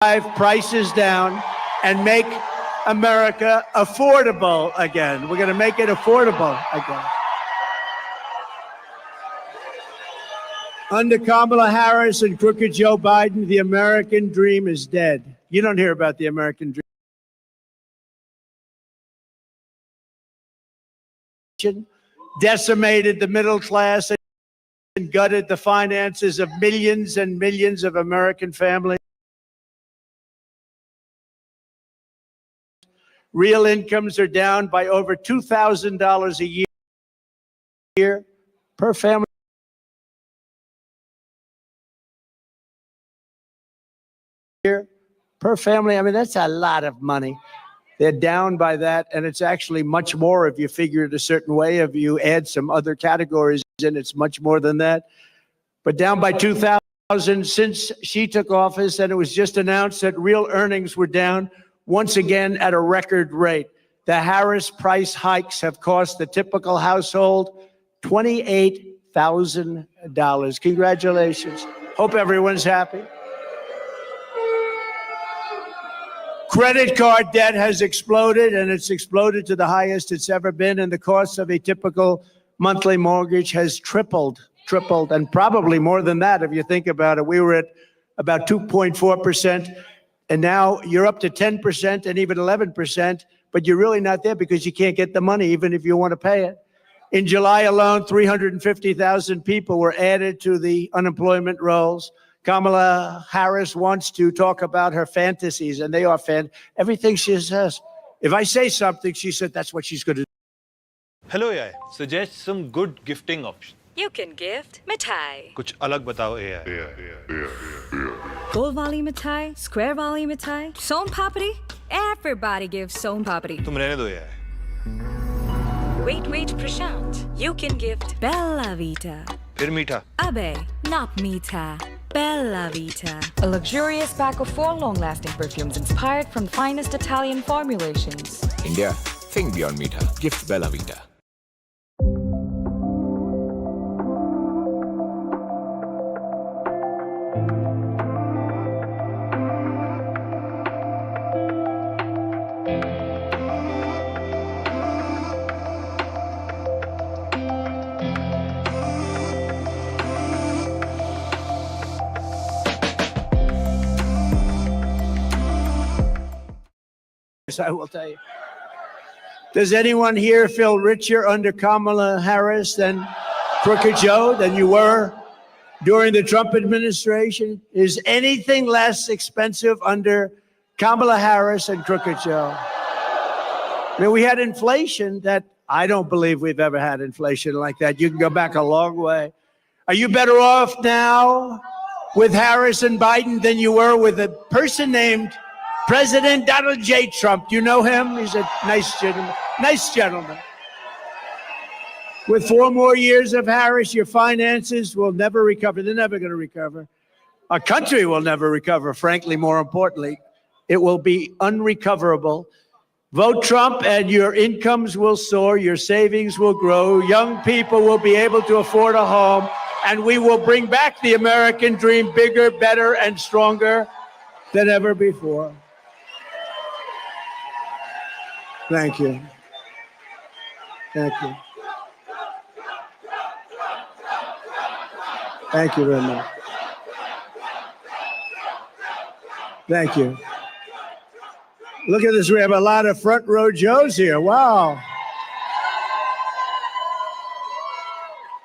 prices down and make America affordable again. We're going to make it affordable again. Under Kamala Harris and crooked Joe Biden, the American dream is dead. You don't hear about the American dream. Decimated the middle class and gutted the finances of millions and millions of American families. Real incomes are down by over $2,000 a year per family. Per family, I mean, that's a lot of money. They're down by that, and it's actually much more if you figure it a certain way. If you add some other categories in, it's much more than that. But down by 2,000 since she took office, and it was just announced that real earnings were down once again at a record rate. The Harris price hikes have cost the typical household $28,000. Congratulations. Hope everyone's happy. Credit card debt has exploded, and it's exploded to the highest it's ever been, and the cost of a typical monthly mortgage has tripled, and probably more than that if you think about it. We were at about 2.4%, and now you're up to 10% and even 11%, but you're really not there because you can't get the money even if you want to pay it. In July alone, 350,000 people were added to the unemployment rolls. Kamala Harris wants to talk about her fantasies, and they are everything she says. If I say something, she said that's what she's going to do. Hello AI, suggest some good gifting options. You can gift mithai. कुछ अलग बताओ AI. Gold wali mithai, square wali mithai, Son Papadi. Everybody gives Son Papadi. तुम रहने दो AI. Wait, Prashant. You can gift Bella Vita. फिर मीठा. Abe, not Mita. Bella Vita. A luxurious pack of 4 long-lasting perfumes inspired from the finest Italian formulations. India, think beyond Meeta. Gift Bella Vita. I will tell you. Does anyone here feel richer under Kamala Harris than Crooked Joe than you were during the Trump administration? Is anything less expensive under Kamala Harris and Crooked Joe? I mean, we had inflation that I don't believe we've ever had inflation like that. You can go back a long way. Are you better off now with Harris and Biden than you were with a person named President Donald J. Trump? Do you know him? He's a nice gentleman. Nice gentleman. With 4 more years of Harris, your finances will never recover. They're never going to recover. Our country will never recover, frankly, more importantly. It will be unrecoverable. Vote Trump and your incomes will soar, your savings will grow, young people will be able to afford a home, and we will bring back the American dream bigger, better, and stronger than ever before. Thank you. Thank you. Thank you very much. Thank you. Look at this. We have a lot of front row Joes here. Wow.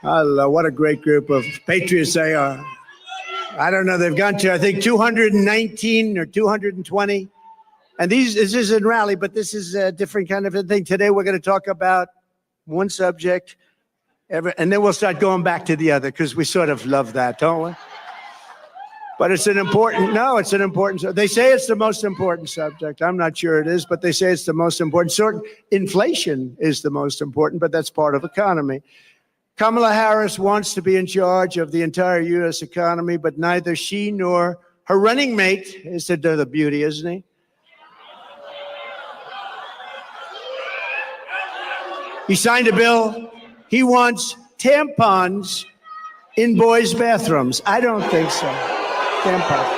Hello. What a great group of patriots they are. I don't know. They've gone to, I think, 219 or 220. And this isn't rally, but this is a different kind of a thing. Today, we're going to talk about one subject, and then we'll start going back to the other because we sort of love that, don't we? But it's an important, they say it's the most important subject. I'm not sure it is, but they say it's the most important. Inflation is the most important, but that's part of economy. Kamala Harris wants to be in charge of the entire U.S. economy, but neither she nor her running mate is the beauty, isn't he? He signed a bill. He wants tampons in boys' bathrooms. I don't think so. Tampons.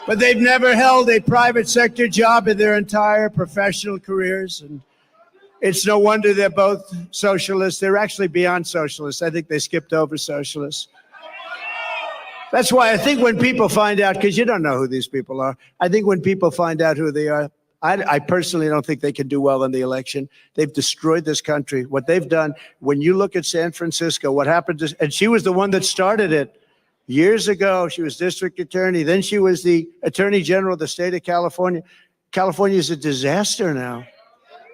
but they've never held a private sector job in their entire professional careers. And it's no wonder they're both socialists. They're actually beyond socialists. I think they skipped over socialists. That's why I think when people find out, because you don't know who these people are, I think when people find out who they are, I personally don't think they can do well in the election. They've destroyed this country. What they've done, when you look at San Francisco, what happened to, and she was the one that started it years ago. She was district attorney. Then she was the attorney general of the state of California. California is a disaster now.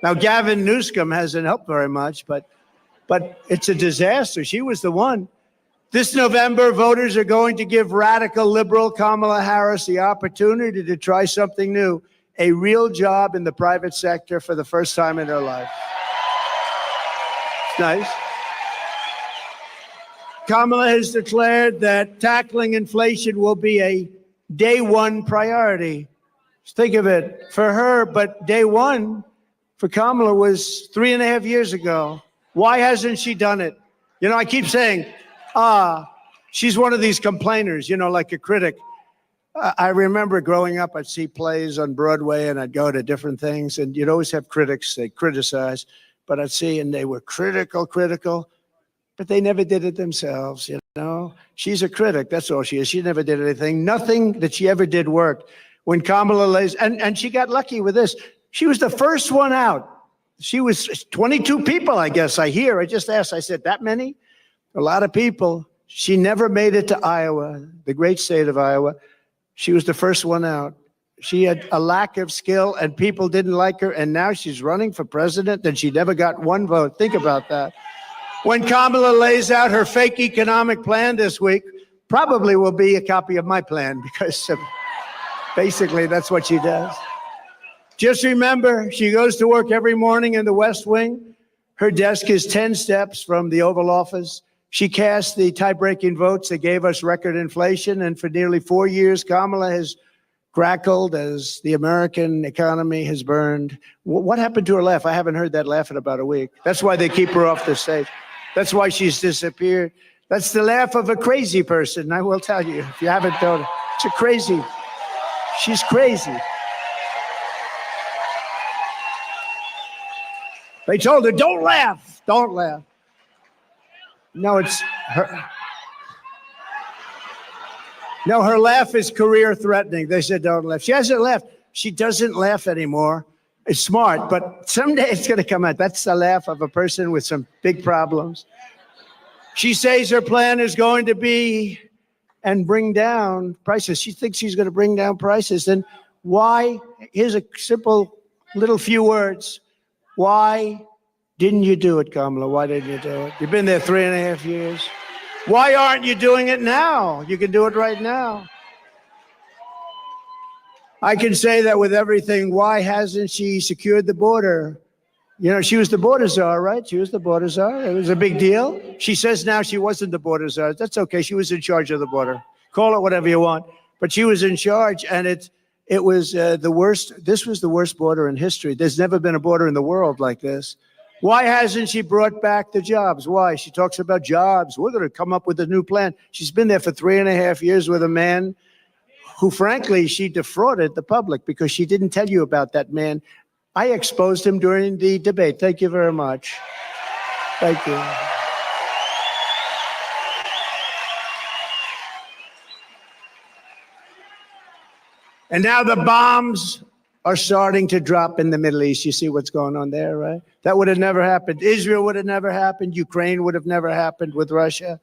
Now, Gavin Newsom hasn't helped very much, but it's a disaster. She was the one. This November, voters are going to give radical liberal Kamala Harris the opportunity to try something new, a real job in the private sector for the first time in her life. It's nice. Kamala has declared that tackling inflation will be a day one priority. Just think of it, for her, but day one for Kamala was 3.5 years ago. Why hasn't she done it? You know, I keep saying, she's one of these complainers, you know, like a critic. I remember growing up, I'd see plays on Broadway and I'd go to different things, and you'd always have critics, they criticize, but I'd see, and they were critical, but they never did it themselves, you know. She's a critic, that's all she is. She never did anything. Nothing that she ever did worked. When Kamala lays, and she got lucky with this. She was the first one out. She was 22 people, I guess, I hear. I just asked, I said, that many? A lot of people. She never made it to Iowa, the great state of Iowa. She was the first one out. She had a lack of skill and people didn't like her, and now she's running for president and she never got one vote. Think about that. When Kamala lays out her fake economic plan this week, probably will be a copy of my plan, because basically that's what she does. Just remember, she goes to work every morning in the West Wing. Her desk is 10 steps from the Oval Office. She cast the tie-breaking votes that gave us record inflation, and for nearly 4 years, Kamala has crackled as the American economy has burned. What happened to her laugh? I haven't heard that laugh in about a week. That's why they keep her off the stage. That's why she's disappeared. That's the laugh of a crazy person, I will tell you, if you haven't known it. It's a crazy. She's crazy. They told her, don't laugh, don't laugh. No, it's her. No, her laugh is career threatening. They said, don't laugh. She hasn't laughed. She doesn't laugh anymore. It's smart, but someday it's going to come out. That's the laugh of a person with some big problems. She says her plan is going to be and bring down prices. She thinks she's going to bring down prices. Then why? Here's a simple little few words. Why didn't you do it, Kamala? Why didn't you do it? You've been there 3.5 years. Why aren't you doing it now? You can do it right now. I can say that with everything. Why hasn't she secured the border? You know, she was the border czar, right? She was the border czar. It was a big deal. She says now she wasn't the border czar. That's okay. She was in charge of the border. Call it whatever you want. But she was in charge, and it was the worst. This was the worst border in history. There's never been a border in the world like this. Why hasn't she brought back the jobs? Why? She talks about jobs. We're going to come up with a new plan. She's been there for 3.5 years with a man who, frankly, she defrauded the public because she didn't tell you about that man. I exposed him during the debate. Thank you very much. Thank you. And now the bombs are starting to drop in the Middle East. You see what's going on there, right? That would have never happened. Israel would have never happened. Ukraine would have never happened with Russia.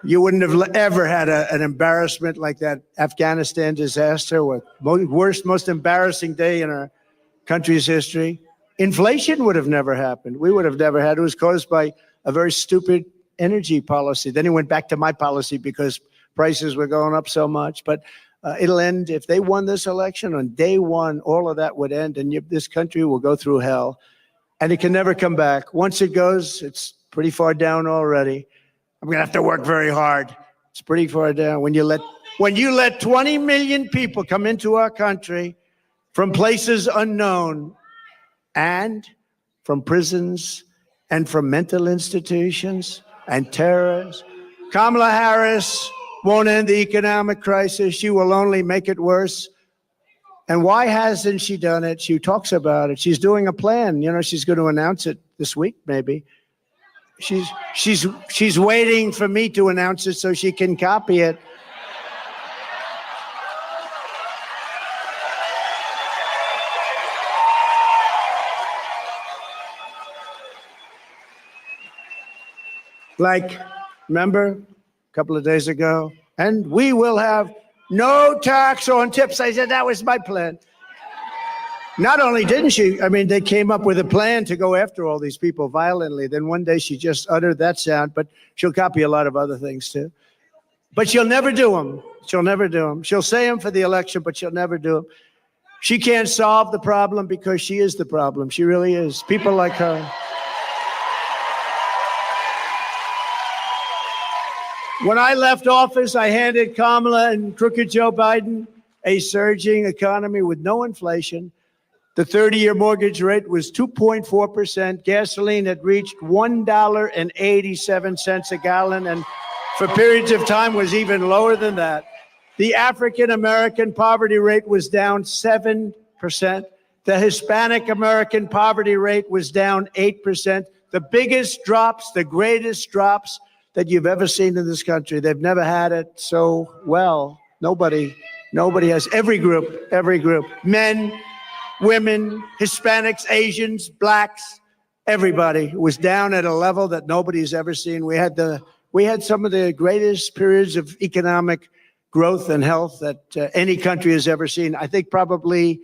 You wouldn't have ever had an embarrassment like that Afghanistan disaster, worst, most embarrassing day in our country's history. Inflation would have never happened. We would have never had. It was caused by a very stupid energy policy. Then it went back to my policy because prices were going up so much. But it'll end. If they won this election on day one, all of that would end, and this country will go through hell, and it can never come back. Once it goes, it's pretty far down already. I'm going to have to work very hard. It's pretty far down. When you let 20 million people come into our country from places unknown and from prisons and from mental institutions and terrorists, Kamala Harris won't end the economic crisis. She will only make it worse. And why hasn't she done it? She talks about it. She's doing a plan. You know, she's going to announce it this week, maybe. She's waiting for me to announce it so she can copy it. Like, remember a couple of days ago? And we will have no tax on tips. I said, that was my plan. Not only didn't she, I mean, they came up with a plan to go after all these people violently. Then one day she just uttered that sound, but she'll copy a lot of other things too. But she'll never do them. She'll never do them. She'll say them for the election, but she'll never do them. She can't solve the problem because she is the problem. She really is. People like her. When I left office, I handed Kamala and crooked Joe Biden a surging economy with no inflation. The 30-year mortgage rate was 2.4%. Gasoline had reached $1.87 a gallon, and for periods of time was even lower than that. The African-American poverty rate was down 7%. The Hispanic American poverty rate was down 8%. The biggest drops, the greatest drops that you've ever seen in this country. They've never had it so well. Nobody has. Every group, men, women, Hispanics, Asians, blacks, everybody was down at a level that nobody's ever seen. We had some of the greatest periods of economic growth and health that any country has ever seen. I think probably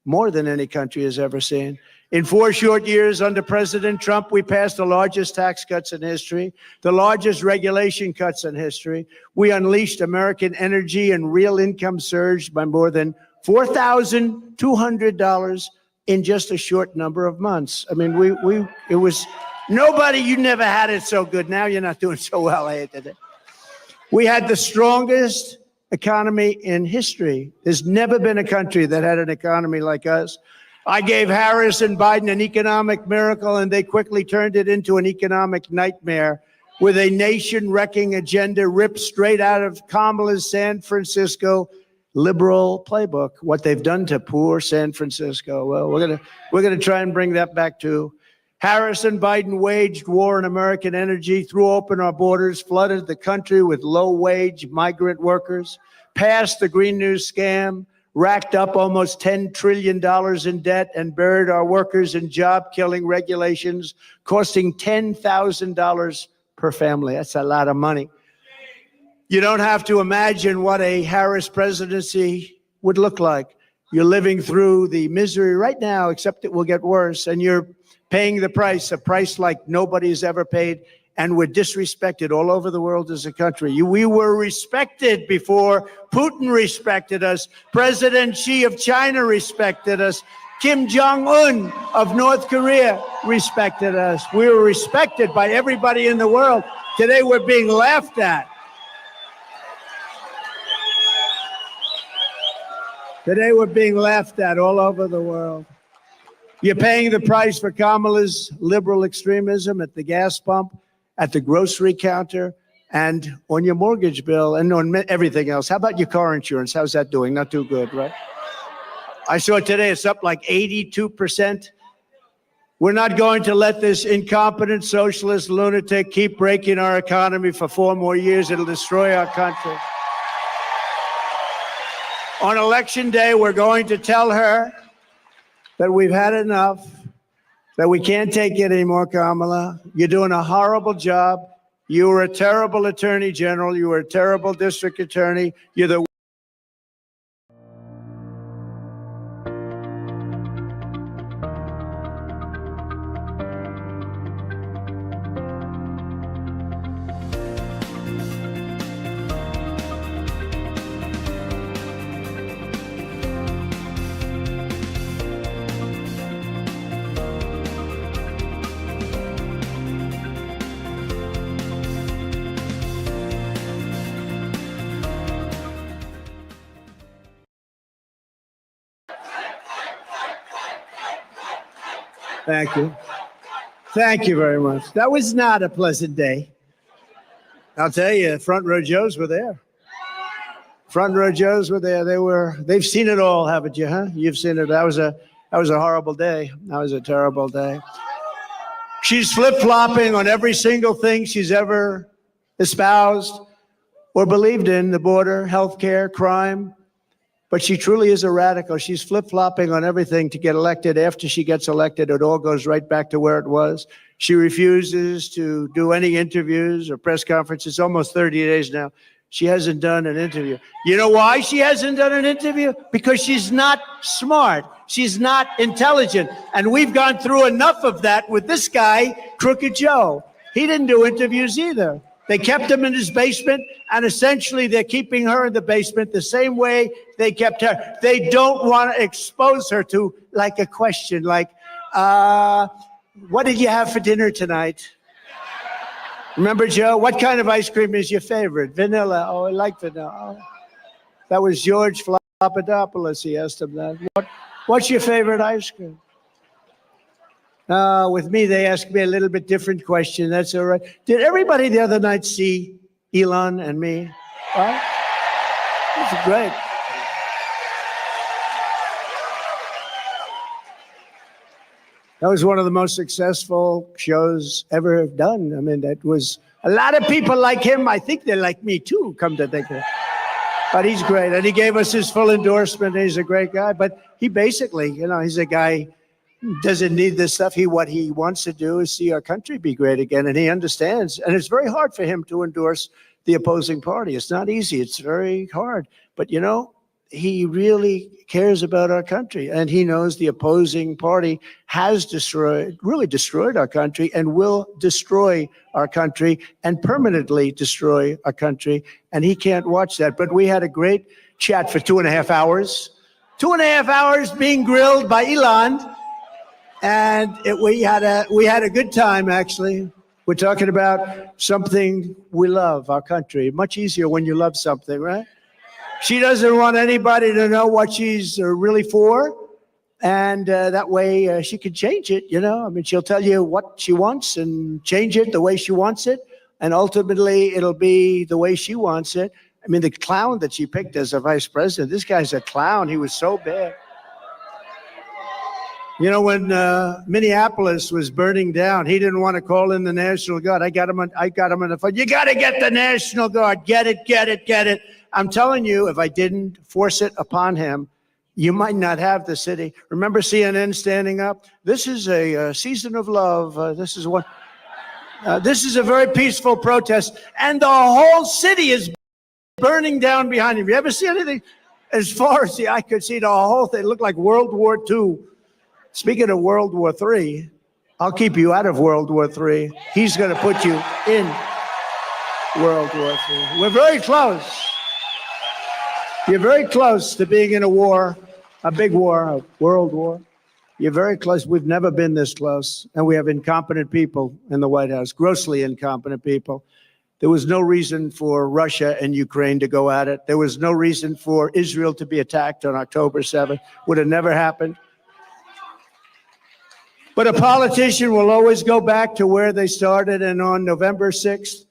more than any country has ever seen. In 4 short years under President Trump, we passed the largest tax cuts in history, the largest regulation cuts in history. We unleashed American energy and real income surged by more than $4,200 in just a short number of months. I mean, it was nobody, you never had it so good. Now you're not doing so well. I hated it. We had the strongest economy in history. There's never been a country that had an economy like us. I gave Harris and Biden an economic miracle, and they quickly turned it into an economic nightmare with a nation-wrecking agenda ripped straight out of Kamala's San Francisco liberal playbook. What they've done to poor San Francisco. Well, we're gonna try and bring that back too. Harris and Biden waged war on American energy, threw open our borders, flooded the country with low-wage migrant workers, passed the Green New scam, racked up almost $10 trillion in debt, and buried our workers in job-killing regulations, costing $10,000 per family. That's a lot of money. You don't have to imagine what a Harris presidency would look like. You're living through the misery right now, except it will get worse, and you're paying the price, a price like nobody's ever paid, and we're disrespected all over the world as a country. We were respected before Putin respected us. President Xi of China respected us. Kim Jong-un of North Korea respected us. We were respected by everybody in the world. Today we're being laughed at. Today we're being laughed at all over the world. You're paying the price for Kamala's liberal extremism at the gas pump, at the grocery counter, and on your mortgage bill, and on everything else. How about your car insurance? How's that doing? Not too good, right? I saw today it's up like 82%. We're not going to let this incompetent socialist lunatic keep breaking our economy for 4 more years. It'll destroy our country. On election day, we're going to tell her that we've had enough, that we can't take it anymore, Kamala. You're doing a horrible job. You were a terrible attorney general. You were a terrible district attorney. You're the Thank you. Thank you very much. That was not a pleasant day. I'll tell you, front row Joes were there. Front row Joes were there. They've seen it all, haven't you, huh? You've seen it. That was a horrible day. That was a terrible day. She's flip-flopping on every single thing she's ever espoused or believed in, the border, healthcare, crime. But she truly is a radical. She's flip-flopping on everything to get elected. After she gets elected, it all goes right back to where it was. She refuses to do any interviews or press conferences. Almost 30 days now. She hasn't done an interview. You know why she hasn't done an interview? Because she's not smart. She's not intelligent. And we've gone through enough of that with this guy, Crooked Joe. He didn't do interviews either. They kept him in his basement, and essentially they're keeping her in the basement the same way they kept her. They don't want to expose her to like a question like, what did you have for dinner tonight? Remember, Joe, what kind of ice cream is your favorite? Vanilla. Oh, I like vanilla. Oh. That was George Papadopoulos. He asked him that. What's your favorite ice cream? With me, they asked me a little bit different question. That's all right. Did everybody the other night see Elon and me? Huh? That's great. That was one of the most successful shows ever done. I mean, that was a lot of people like him. I think they like me too, come to think of it. But he's great. And he gave us his full endorsement. He's a great guy. But he basically, he's a guy who doesn't need this stuff. What he wants to do is see our country be great again. And he understands. And it's very hard for him to endorse the opposing party. It's not easy. It's very hard. But, he really cares about our country, and he knows the opposing party has really destroyed our country and will destroy our country and permanently destroy our country, and he can't watch that. But we had a great chat for 2.5 hours. 2.5 hours being grilled by Elon, and we had a good time, actually. We're talking about something we love, our country. Much easier when you love something, right? She doesn't want anybody to know what she's really for, and that way she can change it, I mean, she'll tell you what she wants and change it the way she wants it, and ultimately it'll be the way she wants it. I mean, the clown that she picked as a vice president, this guy's a clown. He was so bad. When Minneapolis was burning down, he didn't want to call in the National Guard. I got him on the phone. You got to get the National Guard. Get it. I'm telling you, if I didn't force it upon him, you might not have the city. Remember CNN standing up? This is a season of love. This is a very peaceful protest, and the whole city is burning down behind him. You ever see anything? As far as the eye could see, the whole thing looked like World War II. Speaking of World War III, I'll keep you out of World War III. He's going to put you in World War III. We're very close. You're very close to being in a war, a big war, a world war. You're very close. We've never been this close. And we have incompetent people in the White House, grossly incompetent people. There was no reason for Russia and Ukraine to go at it. There was no reason for Israel to be attacked on October 7th. Would have never happened. But a politician will always go back to where they started, and on November 6th,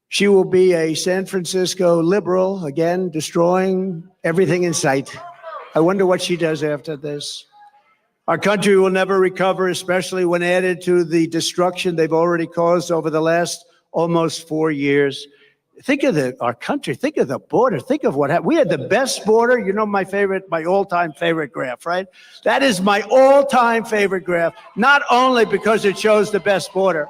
she will be a San Francisco liberal, again, destroying everything in sight. I wonder what she does after this. Our country will never recover, especially when added to the destruction they've already caused over the last almost 4 years. Think of our country. Think of the border. Think of what happened. We had the best border. My all-time favorite graph, right? That is my all-time favorite graph, not only because it shows the best border,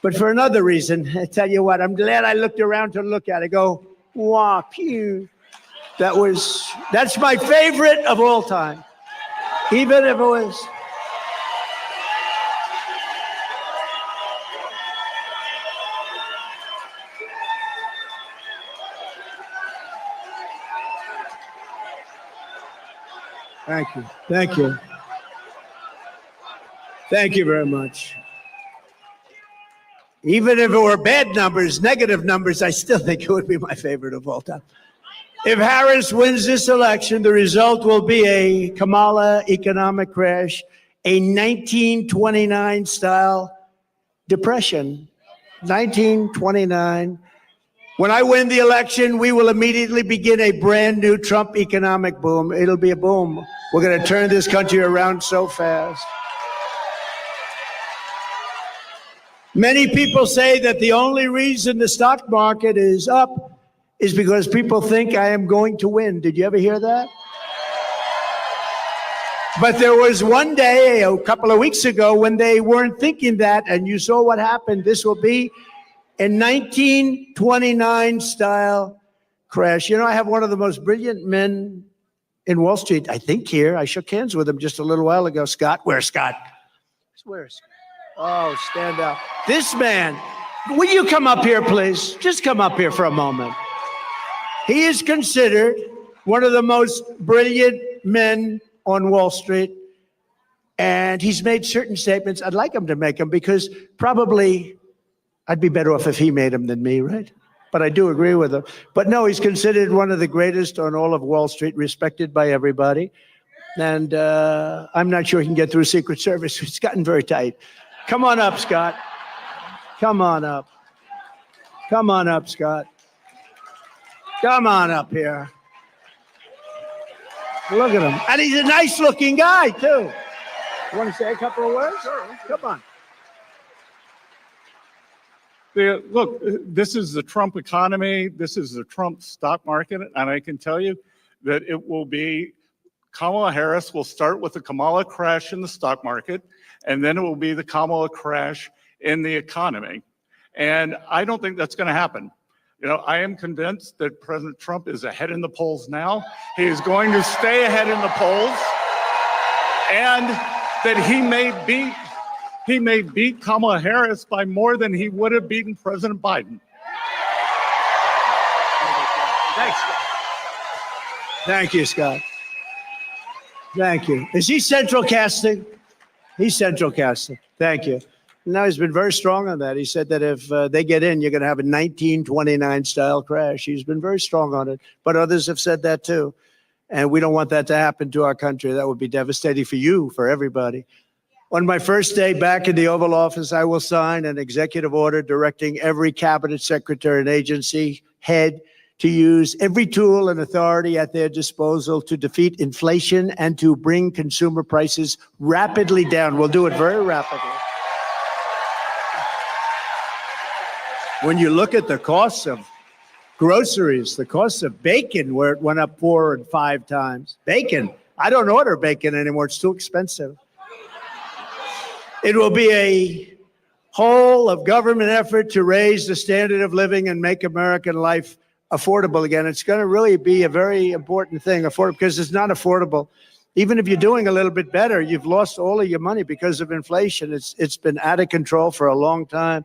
but for another reason. I tell you what, I'm glad I looked around to look at it. Go, wah, pew. That's my favorite of all time. Even if it was. Thank you. Thank you. Thank you very much. Even if it were bad numbers, negative numbers, I still think it would be my favorite of all time. If Harris wins this election, the result will be a Kamala economic crash, a 1929 style depression. 1929. When I win the election, we will immediately begin a brand new Trump economic boom. It'll be a boom. We're going to turn this country around so fast. Many people say that the only reason the stock market is up is because people think I am going to win. Did you ever hear that? But there was one day, a couple of weeks ago, when they weren't thinking that, and you saw what happened. This will be a 1929 style crash. You know, I have one of the most brilliant men in Wall Street, I think here. I shook hands with him just a little while ago. Scott, where's Scott? Where's Scott? Oh, stand up. This man, will you come up here, please? Just come up here for a moment. He is considered one of the most brilliant men on Wall Street, and he's made certain statements. I'd like him to make them because probably I'd be better off if he made them than me, right? But I do agree with him. But no, he's considered one of the greatest on all of Wall Street, respected by everybody. And I'm not sure he can get through Secret Service. It's gotten very tight. Come on up, Scott. Come on up. Come on up, Scott. Come on up here. Look at him. And he's a nice-looking guy, too. You want to say a couple of words? Sure. Come on. Look, this is the Trump economy. This is the Trump stock market. And I can tell you that it will be, Kamala Harris will start with the Kamala crash in the stock market, and then it will be the Kamala crash in the economy. And I don't think that's going to happen. You know, I am convinced that President Trump is ahead in the polls now. He is going to stay ahead in the polls, and that he may beat Kamala Harris by more than he would have beaten President Biden. Thanks. Thank you, Scott. Thank you. Is he central casting? He's central casting. Thank you. No, he's been very strong on that. He said that if they get in, you're going to have a 1929 style crash. He's been very strong on it. But others have said that too. And we don't want that to happen to our country. That would be devastating for you, for everybody. On my first day back in the Oval Office, I will sign an executive order directing every cabinet secretary and agency head to use every tool and authority at their disposal to defeat inflation and to bring consumer prices rapidly down. We'll do it very rapidly. When you look at the costs of groceries, the cost of bacon, where it went up 4 and 5 times. Bacon. I don't order bacon anymore. It's too expensive. It will be a whole of government effort to raise the standard of living and make American life affordable again. It's going to really be a very important thing, affordable, because it's not affordable. Even if you're doing a little bit better, you've lost all of your money because of inflation. It's been out of control for a long time.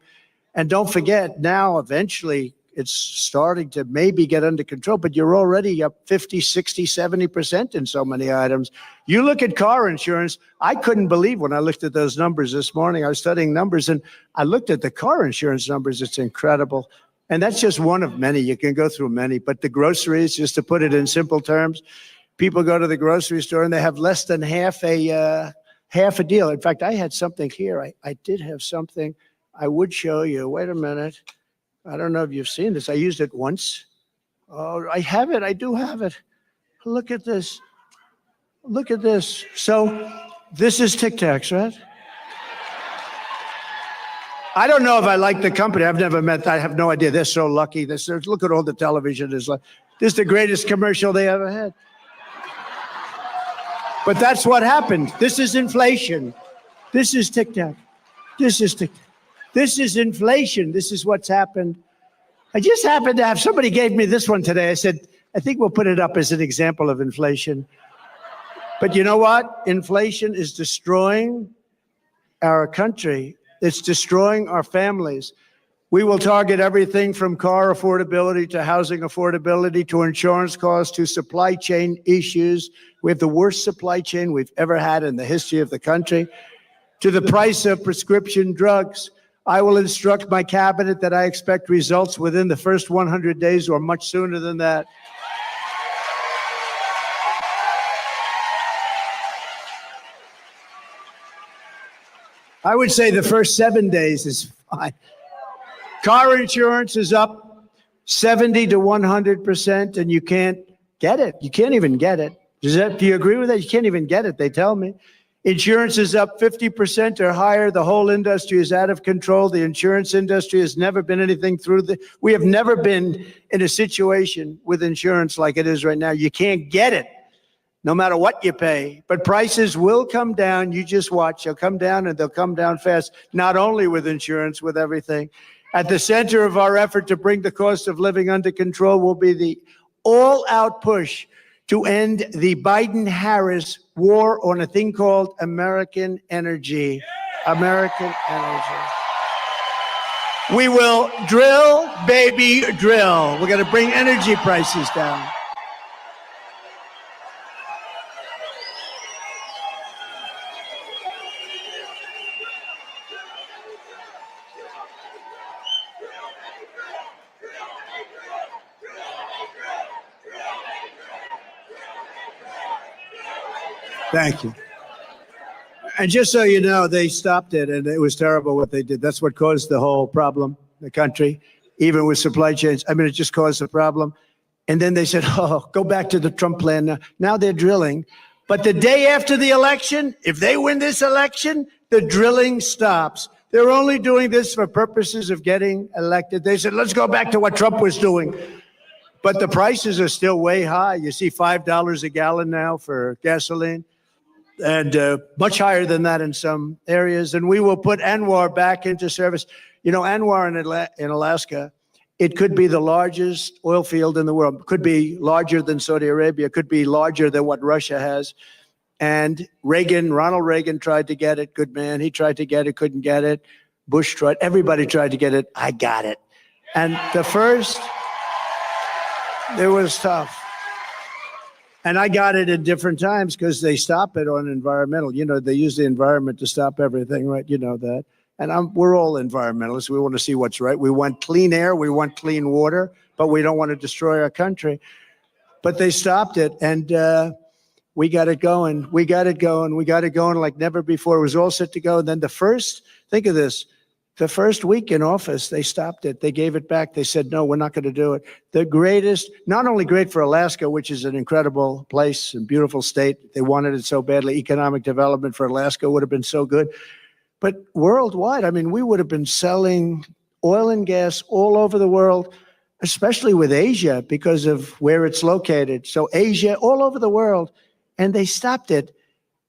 And don't forget, now eventually it's starting to maybe get under control, but you're already up 50, 60, 70% in so many items. You look at car insurance. I couldn't believe when I looked at those numbers this morning. I was studying numbers and I looked at the car insurance numbers. It's incredible. And that's just one of many. You can go through many, but the groceries, just to put it in simple terms, people go to the grocery store and they have less than half a deal. In fact, I had something here. I did have something I would show you. Wait a minute. I don't know if you've seen this. I used it once. Oh, I have it. I do have it. Look at this. Look at this. So this is Tic Tacs, right? I don't know if I like the company. I've never met. I have no idea. They're so lucky. Look at all the television. This is the greatest commercial they ever had. But that's what happened. This is inflation. This is Tic Tac. This is Tic Tac. This is inflation. This is what's happened. I just happened to have, somebody gave me this one today. I said, I think we'll put it up as an example of inflation. But you know what? Inflation is destroying our country. It's destroying our families. We will target everything from car affordability to housing affordability to insurance costs to supply chain issues. We have the worst supply chain we've ever had in the history of the country, to the price of prescription drugs. I will instruct my cabinet that I expect results within the first 100 days or much sooner than that. I would say the first 7 days is fine. Car insurance is up 70 to 100%, and you can't get it. You can't even get it. Do you agree with that? You can't even get it, they tell me. Insurance is up 50% or higher. The whole industry is out of control. The insurance industry has never been anything we have never been in a situation with insurance like it is right now. You can't get it, no matter what you pay. But prices will come down. You just watch. They'll come down, and they'll come down fast, not only with insurance, with everything. At the center of our effort to bring the cost of living under control will be the all-out push to end the Biden-Harris war on a thing called American energy. American energy. We will drill, baby, drill. We're going to bring energy prices down. Thank you. And just so you know, they stopped it, and it was terrible what they did. That's what caused the whole problem, the country, even with supply chains. I mean, it just caused the problem. And then they said, oh, go back to the Trump plan. Now they're drilling. But the day after the election, if they win this election, the drilling stops. They're only doing this for purposes of getting elected. They said, let's go back to what Trump was doing. But the prices are still way high. You see $5 a gallon now for gasoline, and much higher than that in some areas. And we will put ANWR back into service. You know, ANWR in Alaska, it could be the largest oil field in the world. It could be larger than Saudi Arabia. It could be larger than what Russia has. And Ronald Reagan tried to get it. Good man. He tried to get it, couldn't get it. Bush tried. Everybody tried to get it. I got it. And it was tough. And I got it at different times because they stop it on environmental. You know, they use the environment to stop everything, right? You know that. And we're all environmentalists. We want to see what's right. We want clean air. We want clean water, but we don't want to destroy our country. But they stopped it, and we got it going. We got it going. We got it going like never before. It was all set to go. And then think of this, the first week in office, they stopped it. They gave it back. They said, no, we're not going to do it. The greatest, not only great for Alaska, which is an incredible place and beautiful state. They wanted it so badly. Economic development for Alaska would have been so good. But worldwide, I mean, we would have been selling oil and gas all over the world, especially with Asia because of where it's located. So Asia, all over the world, and they stopped it.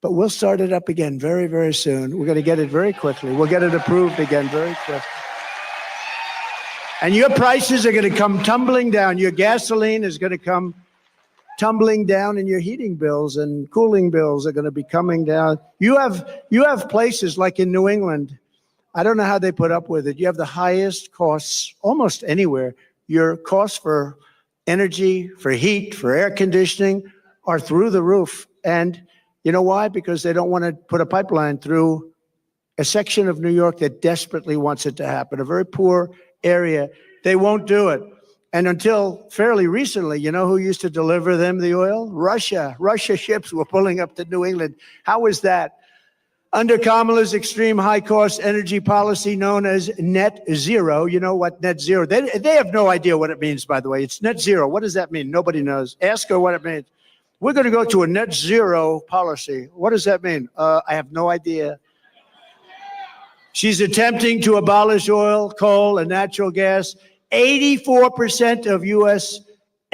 But we'll start it up again very, very soon. We're going to get it very quickly. We'll get it approved again very quickly. And your prices are going to come tumbling down. Your gasoline is going to come tumbling down, and your heating bills and cooling bills are going to be coming down. You have places like in New England. I don't know how they put up with it. You have the highest costs almost anywhere. Your costs for energy, for heat, for air conditioning are through the roof. And you know why? Because they don't want to put a pipeline through a section of New York that desperately wants it to happen, a very poor area. They won't do it. And until fairly recently, you know who used to deliver them the oil? Russia. Russia ships were pulling up to New England. How was that? Under Kamala's extreme high-cost energy policy known as net zero, you know what net zero? They have no idea what it means, by the way. It's net zero. What does that mean? Nobody knows. Ask her what it means. We're going to go to a net zero policy. What does that mean? I have no idea. She's attempting to abolish oil, coal, and natural gas. 84% of U.S.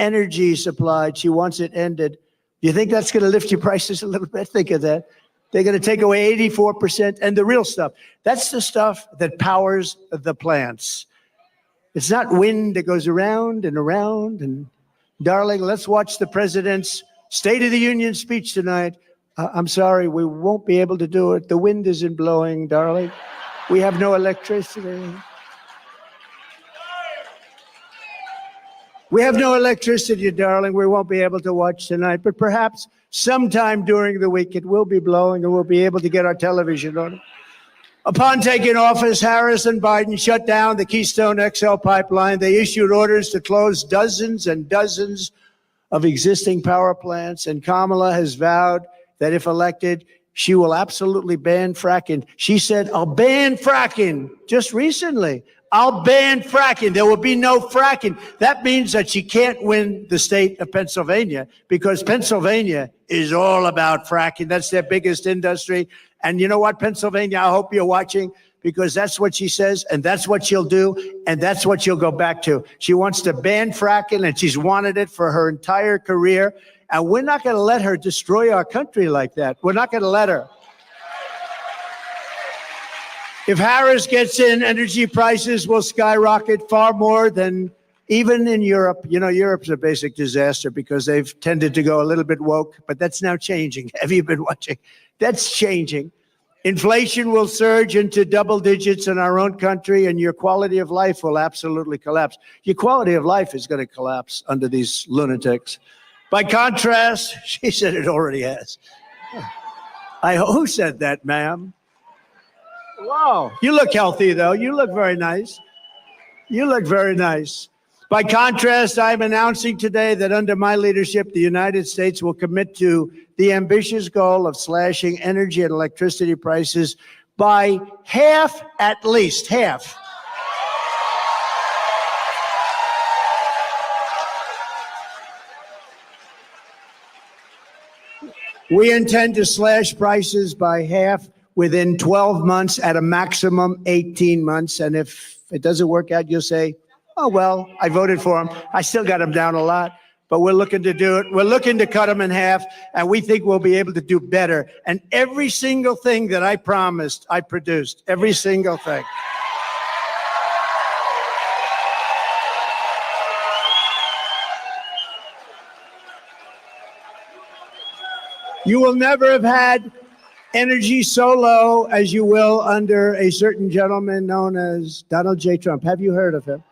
energy supplied. She wants it ended. Do you think that's going to lift your prices a little bit? Think of that. They're going to take away 84%. And the real stuff, that's the stuff that powers the plants. It's not wind that goes around and around. And darling, let's watch the president's State of the Union speech tonight. I'm sorry, we won't be able to do it. The wind isn't blowing, darling. We have no electricity. We have no electricity, darling. We won't be able to watch tonight, but perhaps sometime during the week it will be blowing and we'll be able to get our television on. Upon taking office, Harris and Biden shut down the Keystone XL pipeline. They issued orders to close dozens and dozens of existing power plants, and Kamala has vowed that if elected, she will absolutely ban fracking. She said, I'll ban fracking just recently. I'll ban fracking. There will be no fracking. That means that she can't win the state of Pennsylvania because Pennsylvania is all about fracking. That's their biggest industry. And you know what, Pennsylvania, I hope you're watching because that's what she says and that's what she'll do and that's what she'll go back to. She wants to ban fracking and she's wanted it for her entire career. And we're not going to let her destroy our country like that. We're not going to let her. If Harris gets in, energy prices will skyrocket far more than even in Europe. You know, Europe's a basic disaster because they've tended to go a little bit woke, but that's now changing. Have you been watching? That's changing. Inflation will surge into double digits in our own country, and your quality of life will absolutely collapse. Your quality of life is going to collapse under these lunatics. By contrast, she said it already has. Who said that, ma'am? Wow. You look healthy, though. You look very nice. You look very nice. By contrast, I'm announcing today that under my leadership, the United States will commit to the ambitious goal of slashing energy and electricity prices by half, at least half. We intend to slash prices by half within 12 months, at a maximum 18 months. And if it doesn't work out, you'll say, oh, well, I voted for him. I still got him down a lot, but we're looking to do it. We're looking to cut him in half, and we think we'll be able to do better. And every single thing that I promised, I produced. Every single thing. You will never have had energy so low as you will under a certain gentleman known as Donald J. Trump. Have you heard of him?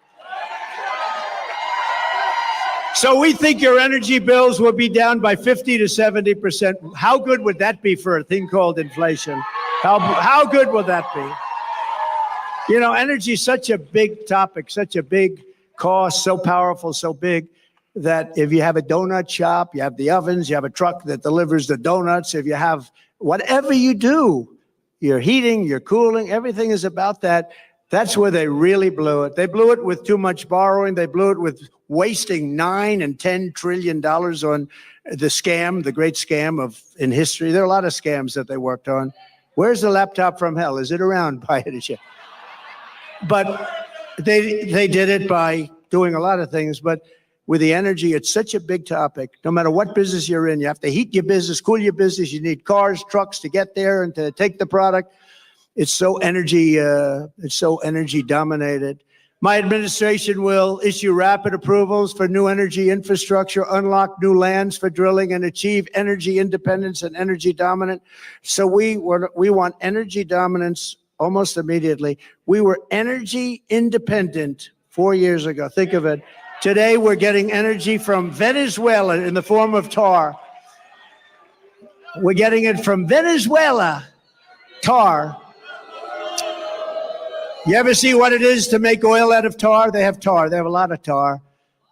So we think your energy bills will be down by 50 to 70%. How good would that be for a thing called inflation? How good will that be? You know, energy is such a big topic, such a big cost, so powerful, so big, that if you have a donut shop, you have the ovens, you have a truck that delivers the donuts, if you have whatever you do, your heating, your cooling, everything is about that. That's where they really blew it. They blew it with too much borrowing. They blew it with wasting $9 and $10 trillion on the scam, the great scam in history. There are a lot of scams that they worked on. Where's the laptop from hell? Is it around? Buy it. But they did it by doing a lot of things. But with the energy, it's such a big topic. No matter what business you're in, you have to heat your business, cool your business. You need cars, trucks to get there and to take the product. It's so energy dominated. My administration will issue rapid approvals for new energy infrastructure, unlock new lands for drilling, and achieve energy independence and energy dominance. So we want energy dominance almost immediately. We were energy independent 4 years ago. Think of it. Today, we're getting energy from Venezuela in the form of tar. We're getting it from Venezuela, tar. You ever see what it is to make oil out of tar? They have tar. They have a lot of tar.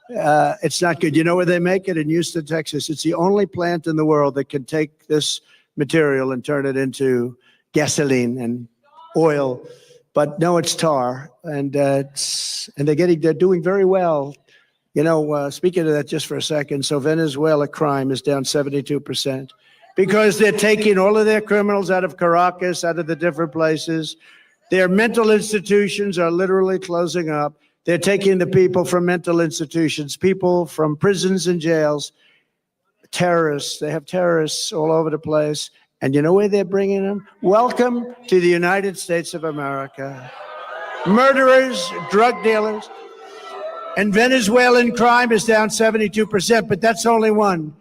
It's not good. You know where they make it? In Houston, Texas. It's the only plant in the world that can take this material and turn it into gasoline and oil. But no, it's tar. And they're doing very well. You know, speaking of that just for a second, so Venezuela crime is down 72% because they're taking all of their criminals out of Caracas, out of the different places. Their mental institutions are literally closing up. They're taking the people from mental institutions, people from prisons and jails, terrorists. They have terrorists all over the place. And you know where they're bringing them? Welcome to the United States of America. Murderers, drug dealers. And Venezuelan crime is down 72%, but that's only one.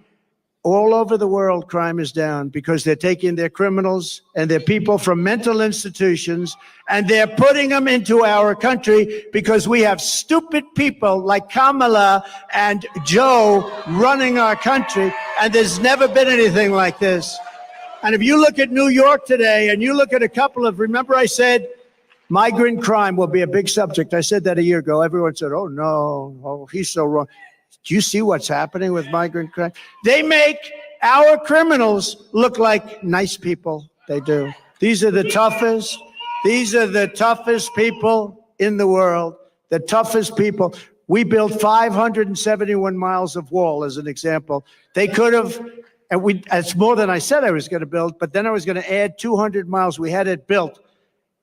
All over the world, crime is down because they're taking their criminals and their people from mental institutions and they're putting them into our country because we have stupid people like Kamala and Joe running our country, and there's never been anything like this. And if you look at New York today and you look at a couple of, remember I said, migrant crime will be a big subject. I said that a year ago. Everyone said, oh, no, oh, he's so wrong. Do you see what's happening with migrant crime? They make our criminals look like nice people. They do. These are the toughest people in the world, the toughest people. We built 571 miles of wall, as an example. They could have, and it's more than I said I was going to build, but then I was going to add 200 miles. We had it built,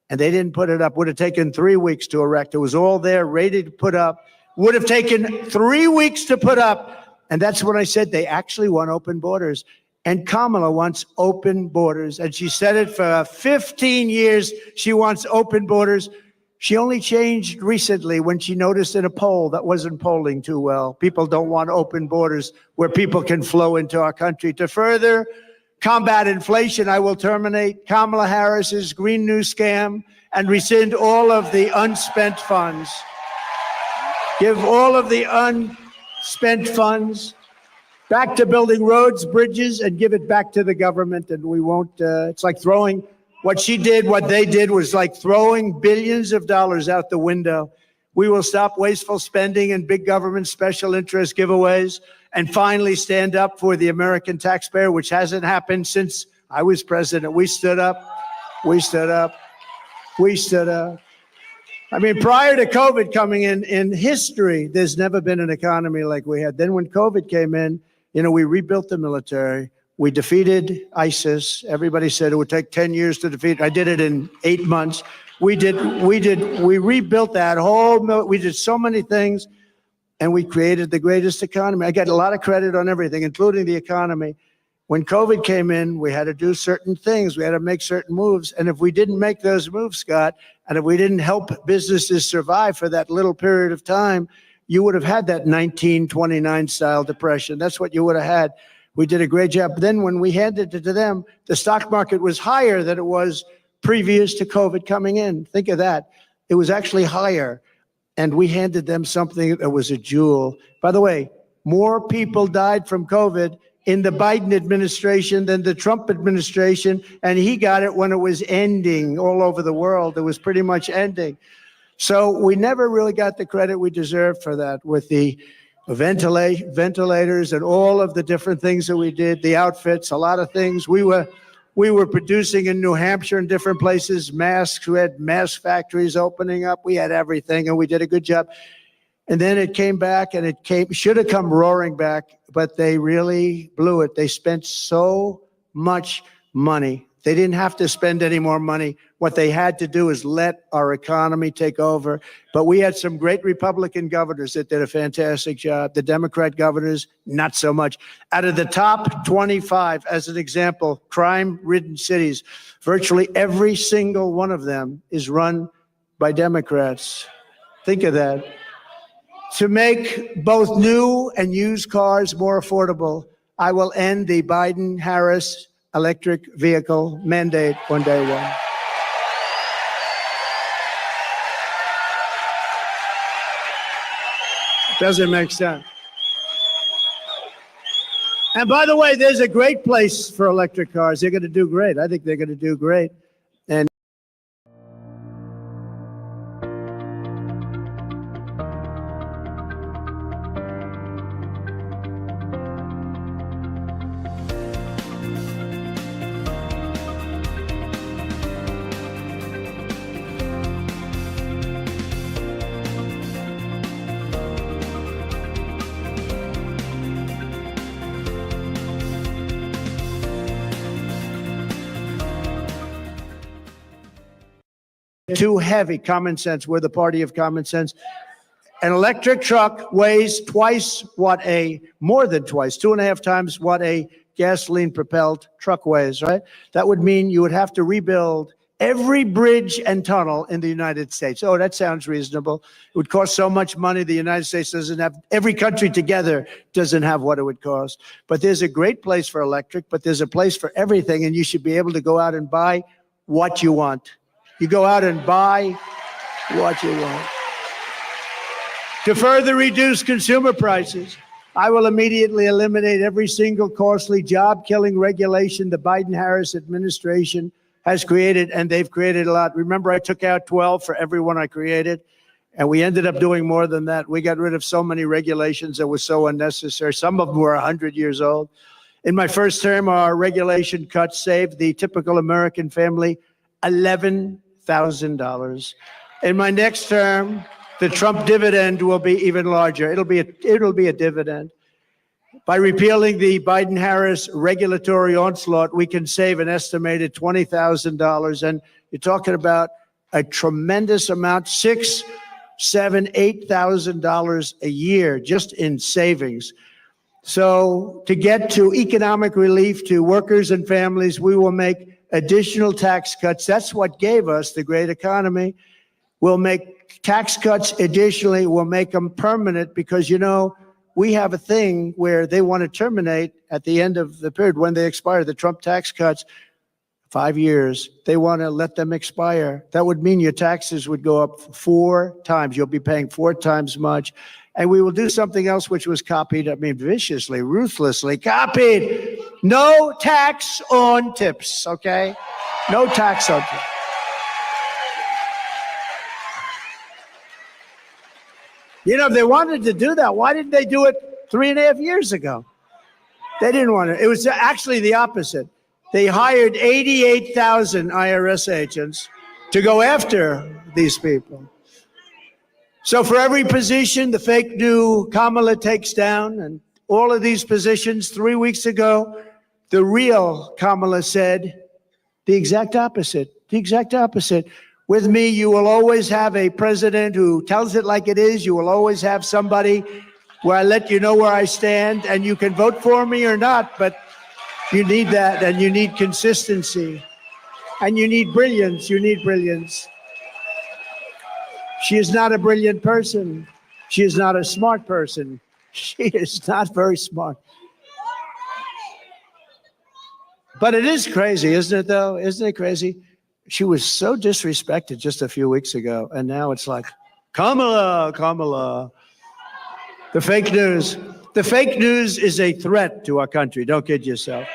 and they didn't put it up. Would have taken 3 weeks to erect. It was all there, ready to put up. Would have taken 3 weeks to put up. And that's when I said they actually want open borders. And Kamala wants open borders. And she said it for 15 years. She wants open borders. She only changed recently when she noticed in a poll that wasn't polling too well. People don't want open borders where people can flow into our country. To further combat inflation, I will terminate Kamala Harris's Green New Scam and rescind all of the unspent funds. Give all of the unspent funds back to building roads, bridges, and give it back to the government. And we won't, it's like throwing, what she did, what they did was like throwing billions of dollars out the window. We will stop wasteful spending and big government special interest giveaways and finally stand up for the American taxpayer, which hasn't happened since I was president. We stood up, we stood up, we stood up. I mean, prior to COVID coming in history, there's never been an economy like we had. Then when COVID came in, you know, we rebuilt the military. We defeated ISIS. Everybody said it would take 10 years to defeat. I did it in 8 months. We rebuilt that whole, we did so many things, and we created the greatest economy. I get a lot of credit on everything, including the economy. When COVID came in, we had to do certain things. We had to make certain moves. And if we didn't make those moves, Scott, and if we didn't help businesses survive for that little period of time, you would have had that 1929 style depression. That's what you would have had. We did a great job. Then when we handed it to them, the stock market was higher than it was previous to COVID coming in. Think of that. It was actually higher. And we handed them something that was a jewel. By the way, more people died from COVID in the Biden administration than the Trump administration. And he got it when it was ending all over the world. It was pretty much ending. So we never really got the credit we deserved for that with the ventilators and all of the different things that we did, the outfits, a lot of things. We were producing in New Hampshire and different places, masks. We had mask factories opening up. We had everything, and we did a good job. And then it came back, and should have come roaring back, but they really blew it. They spent so much money. They didn't have to spend any more money. What they had to do is let our economy take over. But we had some great Republican governors that did a fantastic job. The Democrat governors, not so much. Out of the top 25, as an example, crime-ridden cities, virtually every single one of them is run by Democrats. Think of that. To make both new and used cars more affordable, I will end the Biden-Harris electric vehicle mandate on day one. Doesn't make sense. And by the way, there's a great place for electric cars. They're going to do great. I think they're going to do great. And too heavy. Common sense. We're the party of common sense. An electric truck weighs more than twice, 2.5 times what a gasoline propelled truck weighs, right? That would mean you would have to rebuild every bridge and tunnel in the United States. Oh, that sounds reasonable. It would cost so much money. The United States doesn't have, every country together doesn't have what it would cost. But there's a great place for electric, but there's a place for everything, and you should be able to go out and buy what you want. You go out and buy what you want. To further reduce consumer prices, I will immediately eliminate every single costly job-killing regulation the Biden-Harris administration has created, and they've created a lot. Remember, I took out 12 for everyone I created, and we ended up doing more than that. We got rid of so many regulations that were so unnecessary. Some of them were 100 years old. In my first term, our regulation cuts saved the typical American family $11,000. In my next term, the Trump dividend will be even larger. It'll be a dividend. By repealing the Biden-Harris regulatory onslaught, we can save an estimated $20,000. And you're talking about a tremendous amount, $6,000, $7,000, $8,000 a year just in savings. So to get to economic relief to workers and families, we will make additional tax cuts. That's what gave us the great economy. We'll make tax cuts additionally. We'll make them permanent because, you know, we have a thing where they want to terminate at the end of the period when they expire. The Trump tax cuts, 5 years, they want to let them expire. That would mean your taxes would go up 4 times. You'll be paying 4 times much. And we will do something else which was copied, I mean, viciously, ruthlessly copied. No tax on tips, okay? No tax on tips. You know, if they wanted to do that, why didn't they do it 3.5 years ago? They didn't want to. It was actually the opposite. They hired 88,000 IRS agents to go after these people. So for every position the fake new Kamala takes down, and all of these positions 3 weeks ago, the real Kamala said the exact opposite, the exact opposite. With me, you will always have a president who tells it like it is. You will always have somebody where I let you know where I stand, and you can vote for me or not, but you need that, and you need consistency, and you need brilliance. You need brilliance. She is not a brilliant person. She is not a smart person. She is not very smart. But it is crazy, isn't it, though? Isn't it crazy? She was so disrespected just a few weeks ago, and now it's like, Kamala, Kamala. The fake news. The fake news is a threat to our country. Don't kid yourself.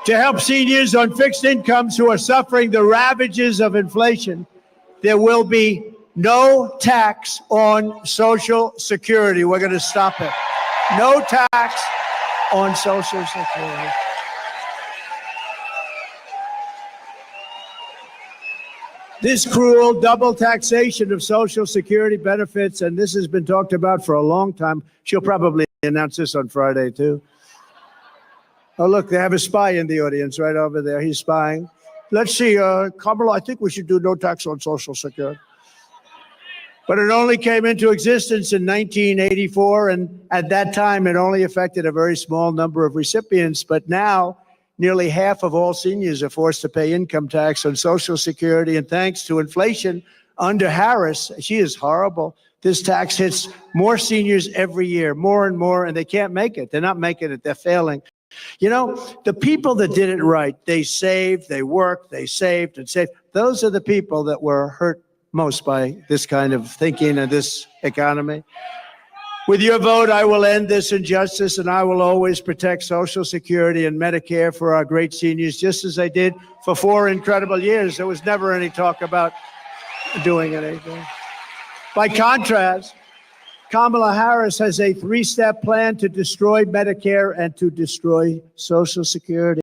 To help seniors on fixed incomes who are suffering the ravages of inflation, there will be no tax on Social Security. We're going to stop it. No tax on Social Security. This cruel double taxation of Social Security benefits, and this has been talked about for a long time. She'll probably announce this on Friday, too. Oh, look, they have a spy in the audience right over there. He's spying. Let's see, Kamala, I think we should do no tax on Social Security. But it only came into existence in 1984, and at that time, it only affected a very small number of recipients. But now, nearly half of all seniors are forced to pay income tax on Social Security, and thanks to inflation under Harris, she is horrible. This tax hits more seniors every year, more and more, and they can't make it. They're not making it. They're failing. You know, the people that did it right, they saved, they worked, they saved and saved. Those are the people that were hurt most by this kind of thinking and this economy. With your vote, I will end this injustice, and I will always protect Social Security and Medicare for our great seniors, just as I did for 4 incredible years. There was never any talk about doing anything. By contrast, Kamala Harris has a 3-step plan to destroy Medicare and to destroy Social Security.